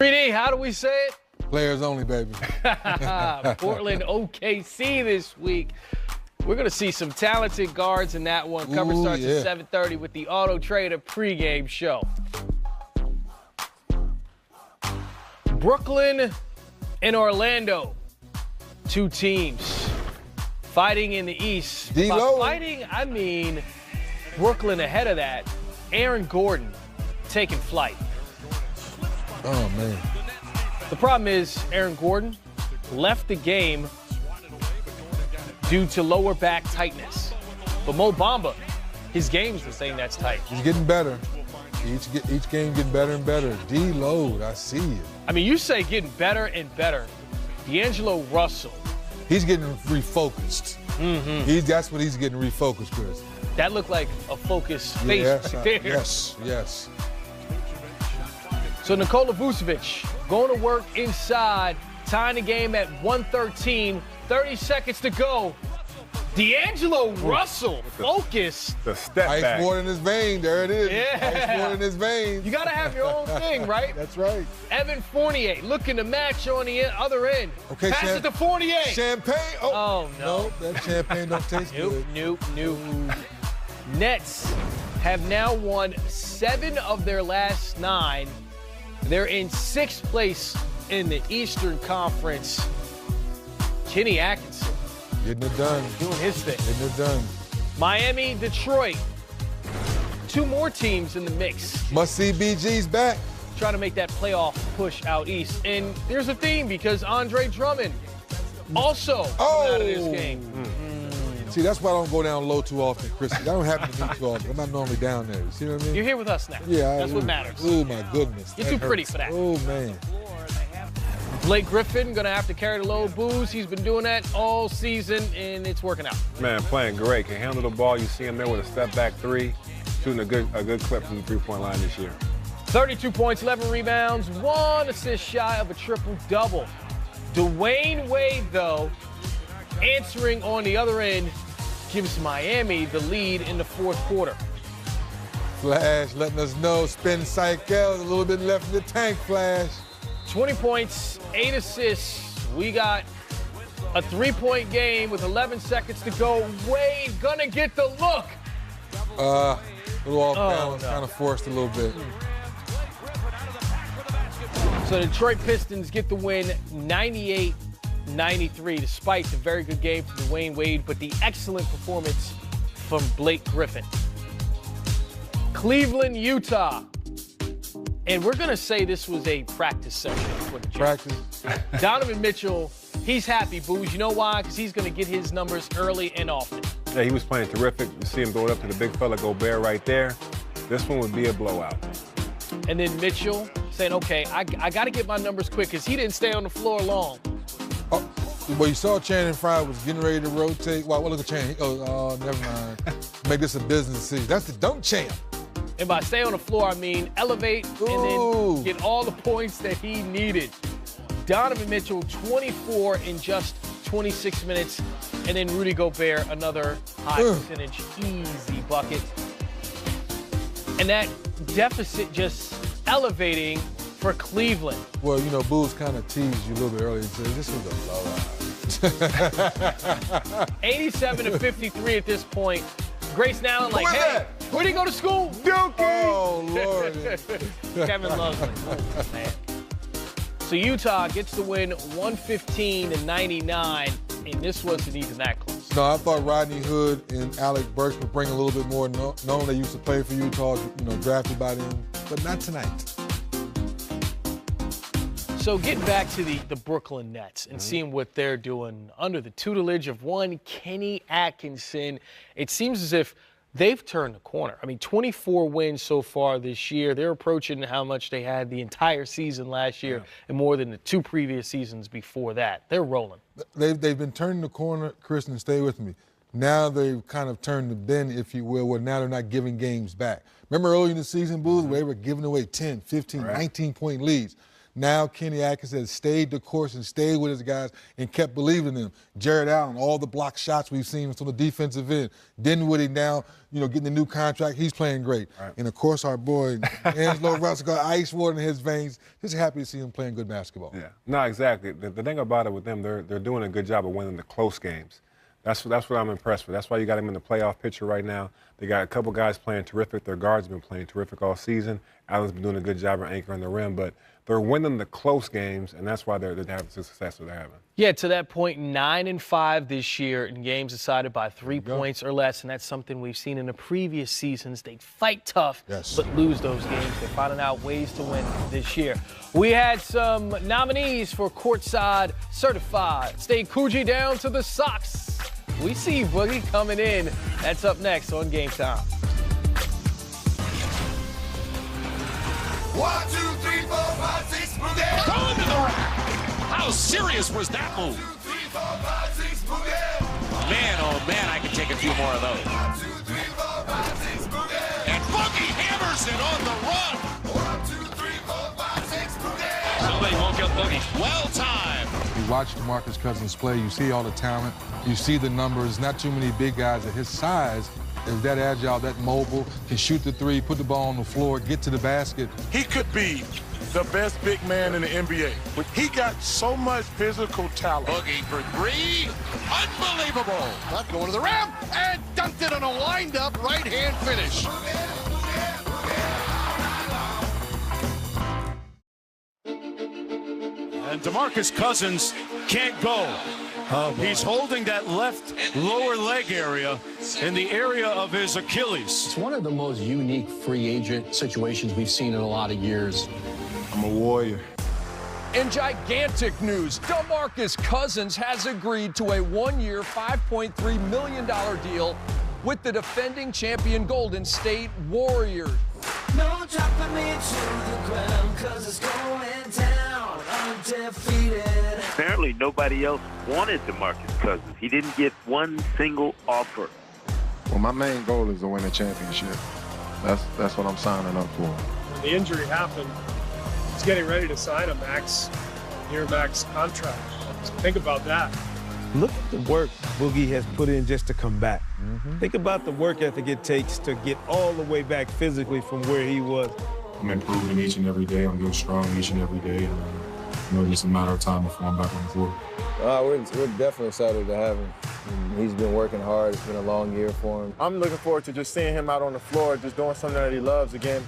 3D, how do we say it? Players only, baby. Portland OKC this week. We're going to see some talented guards in that one. Cover starts at 7:30 with the Auto Trader pregame show. Brooklyn and Orlando, two teams fighting in the East. By fighting, I mean Brooklyn ahead of that. Aaron Gordon taking flight. Oh, man. The problem is Aaron Gordon left the game due to lower back tightness. But Mo Bamba, his game's the same that's tight. He's getting better. Each game getting better and better. D-Load, I see it. I mean, you say getting better and better. D'Angelo Russell. He's getting refocused. Mm-hmm. That's what he's getting refocused, Chris. That looked like a focused face right there. Yes. So Nikola Vucevic going to work inside, tying the game at 113, 30 seconds to go. D'Angelo Russell, focused. The step back. Ice more in his vein, there it is. Yeah. Ice more in his vein. You got to have your own thing, right? That's right. Evan Fournier looking to match on the other end. Okay, pass it to Fournier. Champagne. Oh, no. That champagne don't taste good. Nope. Nets have now won 7 of their last 9. They're in 6th place in the Eastern Conference. Kenny Atkinson. Getting it done. Doing his thing. Getting it done. Miami, Detroit. 2 more teams in the mix. Must see BG's back. Trying to make that playoff push out east. And there's a theme because Andre Drummond also out of this game. See, that's why I don't go down low too often, Chris. That don't happen to me too often. I'm not normally down there. You see what I mean? You're here with us now. Yeah. That's what matters. Oh, my goodness. You're too pretty for that. Oh, man. Blake Griffin going to have to carry the load, Booze. He's been doing that all season, and it's working out. Man, playing great. Can handle the ball. You see him there with a step-back 3, shooting a good clip from the three-point line this year. 32 points, 11 rebounds, 1 assist shy of a triple-double. Dwayne Wade, though, answering on the other end, gives Miami the lead in the 4th quarter. Flash letting us know, spin cycle, a little bit left in the tank, Flash. 20 points, 8 assists. We got a 3-point game with 11 seconds to go. Wade gonna get the look. A little off balance, kind of forced a little bit. So the Detroit Pistons get the win 98-93, despite the very good game from Dwayne Wade, but the excellent performance from Blake Griffin. Cleveland, Utah. And we're going to say this was a practice session for the Practice. Donovan Mitchell, he's happy, Booze. You know why? Because he's going to get his numbers early and often. Yeah, he was playing terrific. You see him throw it up to the big fella Gobert right there. This one would be a blowout. And then Mitchell saying, okay, I got to get my numbers quick because he didn't stay on the floor long. Well, you saw Channing Frye was getting ready to rotate. Well, look at Channing. He goes, oh, never mind. Make this a business decision. That's the dunk champ. And by stay on the floor, I mean elevate and then get all the points that he needed. Donovan Mitchell, 24 in just 26 minutes. And then Rudy Gobert, another high percentage, easy bucket. And that deficit just elevating for Cleveland. Well, you know, Booze kind of teased you a little bit earlier and said this was a blowout. 87-53 at this point. Grayson Allen like, hey, where'd he go to school? Dookie! Oh, Lord. Kevin loves him. Man. So Utah gets the win 115-99, and this wasn't even that close. No, I thought Rodney Hood and Alec Burks would bring a little bit more, knowing they used to play for Utah, drafted by them, but not tonight. So getting back to the Brooklyn Nets and seeing what they're doing under the tutelage of one Kenny Atkinson, it seems as if they've turned the corner. I mean, 24 wins so far this year. They're approaching how much they had the entire season last year and more than the 2 previous seasons before that. They're rolling. They've been turning the corner, Chris, and stay with me. Now they've kind of turned the bend, if you will, where now they're not giving games back. Remember early in the season, Booth, where they were giving away 10, 15, 19-point leads. Now Kenny Atkins has stayed the course and stayed with his guys and kept believing in them. Jared Allen, all the block shots we've seen from the defensive end. Dinwiddie now, getting the new contract, he's playing great. Right. And, of course, our boy Angelo Russell got ice water in his veins. Just happy to see him playing good basketball. Yeah, no, exactly. The thing about it with them, they're doing a good job of winning the close games. That's what I'm impressed with. That's why you got him in the playoff picture right now. They got a couple guys playing terrific. Their guards have been playing terrific all season. Allen's been doing a good job of anchoring the rim, but they're winning the close games, and that's why they're having the success that they're having. Yeah, to that point, 9-5 this year in games decided by 3 points or less, and that's something we've seen in the previous seasons. They fight tough, but lose those games. They're finding out ways to win this year. We had some nominees for Courtside Certified. Stay Coogee down to the socks. We see Boogie coming in. That's up next on Game Time. 1, 2, 3, 4, 5, 6, Boogie. Going to the rack. How serious was that move? 1, 2, 3, 4, 5, 6, Boogie. Man, oh man, I can take a few more of those. 1, 2, 3, 4, 5, 6, Boogie. And Boogie hammers it on the run. 1, 2, 3, 4, 5, 6, Boogie. Somebody woke up Boogie. Well timed. You watch DeMarcus Cousins play, you see all the talent, you see the numbers. Not too many big guys at his size is that agile, that mobile, can shoot the three, put the ball on the floor, get to the basket. He could be the best big man in the NBA. He got so much physical talent. Boogie for three. Unbelievable. Left going to the rim and dunked it on a wind-up right-hand finish. And DeMarcus Cousins can't go. He's holding that left lower leg area in the area of his Achilles. It's one of the most unique free agent situations we've seen in a lot of years. I'm a warrior. In gigantic news, DeMarcus Cousins has agreed to a one-year, $5.3 million deal with the defending champion Golden State Warriors. No dropping me to the ground, 'cause it's going down undefeated. Apparently nobody else wanted DeMarcus Cousins. He didn't get one single offer. Well, my main goal is to win a championship. That's what I'm signing up for. When the injury happened, he's getting ready to sign a max contract. So think about that. Look at the work Boogie has put in just to come back. Think about the work ethic it takes to get all the way back physically from where he was. I'm improving each and every day. I'm getting strong each and every day. And, it's a matter of time before I'm back on the floor. We're definitely excited to have him. He's been working hard. It's been a long year for him. I'm looking forward to just seeing him out on the floor, just doing something that he loves again.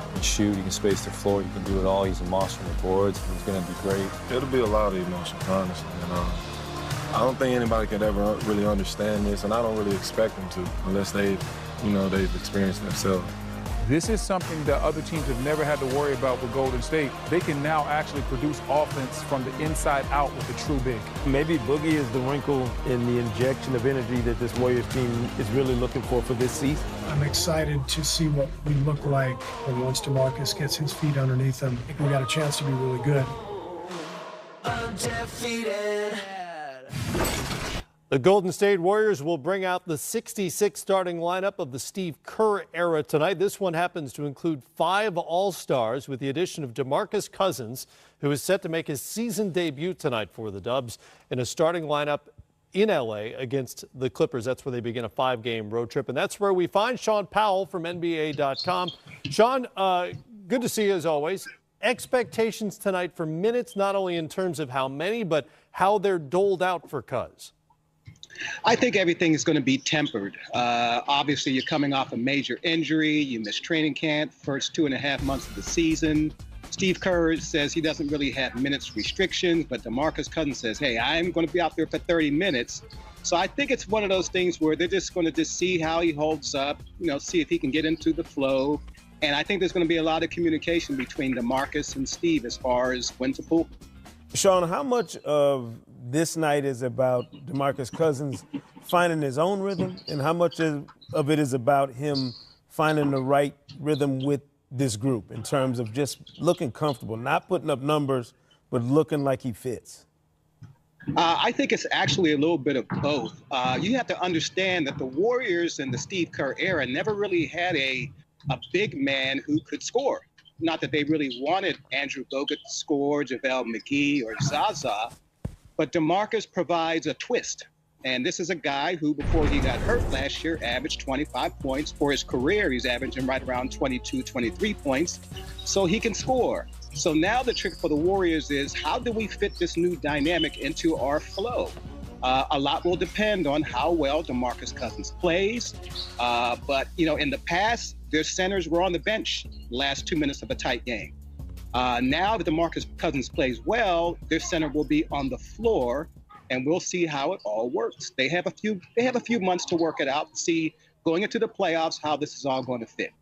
He can shoot, he can space the floor, he can do it all. He's a monster on the boards. He's going to be great. It'll be a lot of emotions, honestly. And, I don't think anybody can ever really understand this, and I don't really expect them to unless they've experienced it themselves. This is something that other teams have never had to worry about with Golden State. They can now actually produce offense from the inside out with a true big. Maybe Boogie is the wrinkle in the injection of energy that this Warriors team is really looking for this season. I'm excited to see what we look like once DeMarcus gets his feet underneath him. I think we got a chance to be really good. Undefeated. The Golden State Warriors will bring out the 66 starting lineup of the Steve Kerr era tonight. This one happens to include 5 All-Stars with the addition of DeMarcus Cousins, who is set to make his season debut tonight for the Dubs in a starting lineup in L.A. against the Clippers. That's where they begin a 5-game road trip, and that's where we find Sean Powell from NBA.com. Sean, good to see you as always. Expectations tonight for minutes, not only in terms of how many, but how they're doled out for Cuz. I think everything is going to be tempered. Obviously, you're coming off a major injury. You missed training camp, first 2.5 months of the season. Steve Kerr says he doesn't really have minutes restrictions, but DeMarcus Cousins says, hey, I'm going to be out there for 30 minutes. So I think it's one of those things where they're just going to see how he holds up, see if he can get into the flow. And I think there's going to be a lot of communication between DeMarcus and Steve as far as when to pull. Sean, how much of this night is about DeMarcus Cousins finding his own rhythm, and how much of it is about him finding the right rhythm with this group in terms of just looking comfortable, not putting up numbers, but looking like he fits? I think it's actually a little bit of both. You have to understand that the Warriors in the Steve Kerr era never really had a big man who could score. not that they really wanted Andrew Bogut to score, JaVale McGee, or Zaza, but DeMarcus provides a twist. And this is a guy who, before he got hurt last year, averaged 25 points. For his career, he's averaging right around 22, 23 points. So he can score. So now the trick for the Warriors is, how do we fit this new dynamic into our flow? A lot will depend on how well DeMarcus Cousins plays. But, you know, in the past, their centers were on the bench the last 2 minutes of a tight game. Now that DeMarcus Cousins plays well, their center will be on the floor, and we'll see how it all works. They have a few months to work it out, see going into the playoffs how this is all going to fit.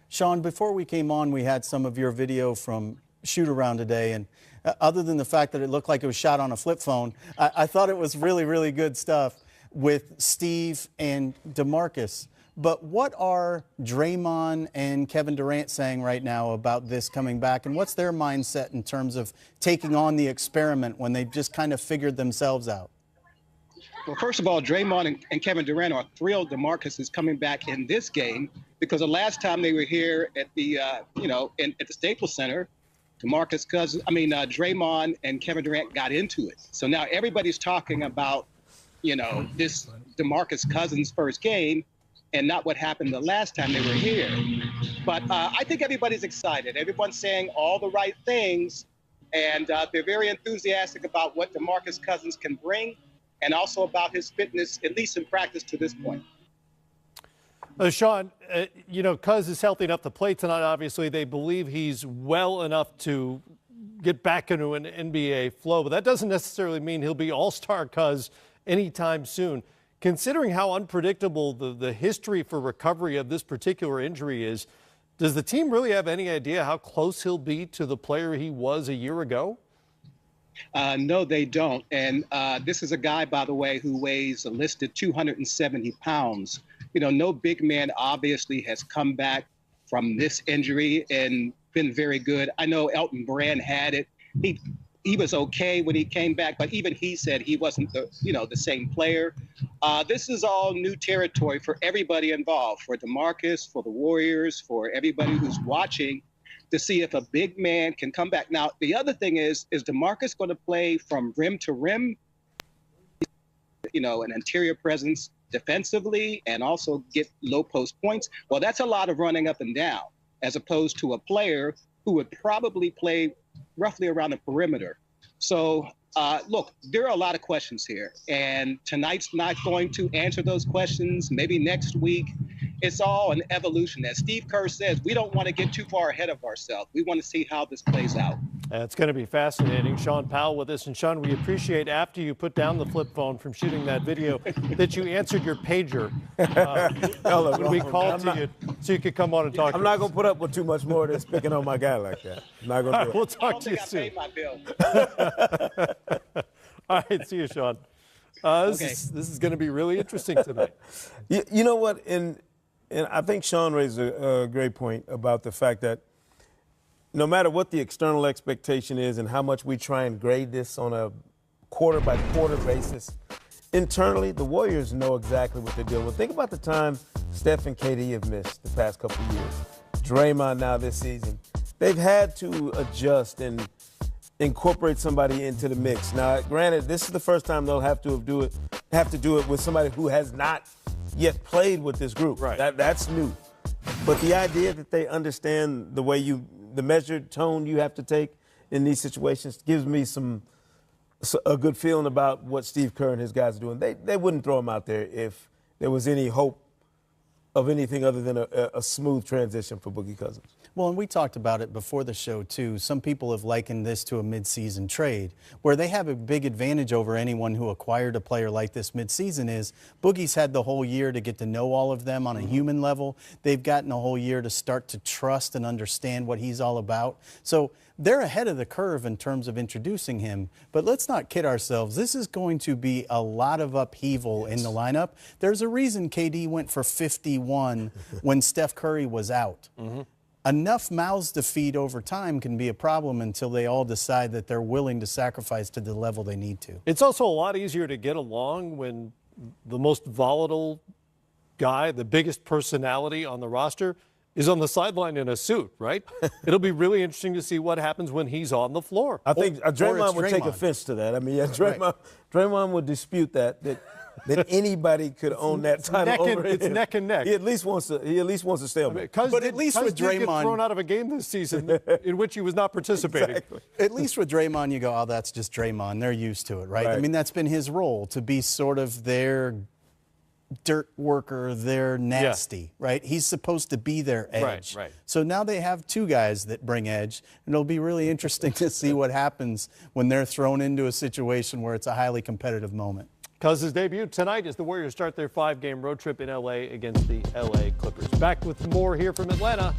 Sean, before we came on, we had some of your video from shoot-around today, and other than the fact that it looked like it was shot on a flip phone, I thought it was really, really good stuff with Steve and DeMarcus. But what are Draymond and Kevin Durant saying right now about this coming back, and what's their mindset in terms of taking on the experiment when they've just kind of figured themselves out? Well, first of all, Draymond and Kevin Durant are thrilled DeMarcus is coming back in this game, because the last time they were here at the, at the Staples Center, Draymond and Kevin Durant got into it. So now everybody's talking about, this DeMarcus Cousins first game, and not what happened the last time they were here. But I think everybody's excited. Everyone's saying all the right things, and they're very enthusiastic about what DeMarcus Cousins can bring, and also about his fitness, at least in practice to this point. Sean, Cuz is healthy enough to play tonight. Obviously, they believe he's well enough to get back into an NBA flow, but that doesn't necessarily mean he'll be all-star Cuz anytime soon. Considering how unpredictable the history for recovery of this particular injury is, does the team really have any idea how close he'll be to the player he was a year ago? No, they don't. And this is a guy, by the way, who weighs a listed 270 pounds. No big man obviously has come back from this injury and been very good. I know Elton Brand had it. He was okay when he came back, but even he said he wasn't the same player. This is all new territory for everybody involved, for DeMarcus, for the Warriors, for everybody who's watching, to see if a big man can come back. Now, the other thing is DeMarcus going to play from rim to rim, an interior presence defensively, and also get low post points? Well, that's a lot of running up and down, as opposed to a player who would probably play roughly around the perimeter. So, look, there are a lot of questions here, and tonight's not going to answer those questions. Maybe next week. It's all an evolution. As Steve Kerr says, we don't want to get too far ahead of ourselves. We want to see how this plays out. It's going to be fascinating. Sean Powell with us. And Sean, we appreciate, after you put down the flip phone from shooting that video, that you answered your pager when we called to you so you could come on and talk to us. I'm not going to put up with too much more of this picking on my guy like that. I'm not going to do it. We'll talk to you soon. All right, see you, Sean. This is going to be really interesting tonight. You know what? And I think Sean raised a great point about the fact that no matter what the external expectation is and how much we try and grade this on a quarter-by-quarter basis, internally, the Warriors know exactly what they're dealing with. Think about the time Steph and KD have missed the past couple of years. Draymond now this season. They've had to adjust and incorporate somebody into the mix. Now, granted, this is the first time they'll have to do it with somebody who has not yet played with this group. Right. That's new. But the idea that they understand the measured tone you have to take in these situations gives me a good feeling about what Steve Kerr and his guys are doing. They wouldn't throw him out there if there was any hope of anything other than a smooth transition for Boogie Cousins. Well, and we talked about it before the show, too. Some people have likened this to a midseason trade, where they have a big advantage over anyone who acquired a player like this midseason. Is Boogie's had the whole year to get to know all of them on a human level. They've gotten a whole year to start to trust and understand what he's all about. So they're ahead of the curve in terms of introducing him. But let's not kid ourselves. This is going to be a lot of upheaval in the lineup. There's a reason KD went for 51 when Steph Curry was out. Enough mouths to feed over time can be a problem until they all decide that they're willing to sacrifice to the level they need to. It's also a lot easier to get along when the most volatile guy, the biggest personality on the roster, is on the sideline in a suit, right? It'll be really interesting to see what happens when he's on the floor. I think Draymond would take offense to that. I mean, yeah, Draymond would dispute that anybody could own that title. It's neck and neck. He at least wants to stay on. But at least with Draymond, get thrown out of a game this season in which he was not participating. Exactly. At least with Draymond, you go, oh, that's just Draymond. They're used to it, right? I mean, that's been his role, to be sort of their dirt worker, they're nasty, right? He's supposed to be their edge. Right. So now they have two guys that bring edge, and it'll be really interesting to see what happens when they're thrown into a situation where it's a highly competitive moment. Cousins' debut tonight as the Warriors start their 5-game road trip in L.A. against the L.A. Clippers. Back with more here from Atlanta.